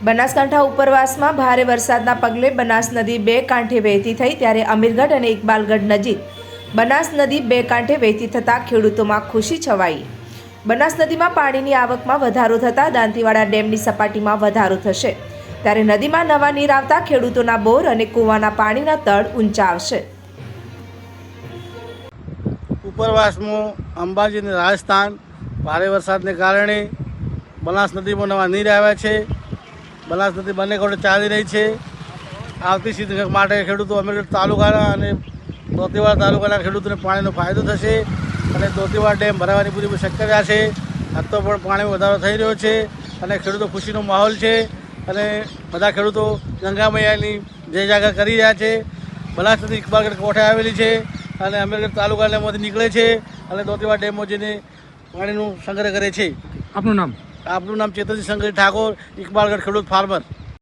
બનાસકાંઠા ઉપરવાસમાં ભારે વરસાદના પગલે બનાસ નદી બે કાંઠે વહેતી થઈ ત્યારે અમીરગઢ અને ઇકબાલગઢ નજીક બનાસ નદી બે કાંઠે વહેતી થતાં ખેડૂતોમાં ખુશી છવાઈ। બનાસ નદીમાં પાણીની આવકમાં વધારો થતાં દાંતીવાડા ડેમની સપાટીમાં વધારો થશે ત્યારે નદીમાં નવા નીર આવતા ખેડૂતોના બોર અને કૂવાના પાણીના તળ ઊંચા આવશે। ઉપરવાસમાં અંબાજી અને રાજસ્થાન ભારે વરસાદને કારણે બનાસ નદીમાં નવા નીર આવ્યા છે। બનાસ નદી બંને કાંઠે ચાલી રહી છે। આવતી સિઝન માટે ખેડૂતો અમીરગઢ તાલુકાના અને દોતીવાડા તાલુકાના ખેડૂતોને પાણીનો ફાયદો થશે અને દોતીવાડા ડેમ ભરાવાની પૂરી શક્યતા છે। આજ તો પણ પાણીમાં વધારો થઈ રહ્યો છે અને ખેડૂતો ખુશીનો માહોલ છે અને બધા ખેડૂતો ગંગા મૈયાની જય જાગર કરી રહ્યા છે। બનાસ નદી ઇકબાલગઢ કોઠે આવેલી છે અને અમીરગઢ તાલુકામાંથી નીકળે છે અને દોતીવાડા ડેમમાં જઈને પાણીનો સંગ્રહ કરે છે। આપનું નામ? આપનું નામ ચેતનજી શંકર ઠાકોર, ઇકબાલગઢ ખેડૂત ફાર્મર।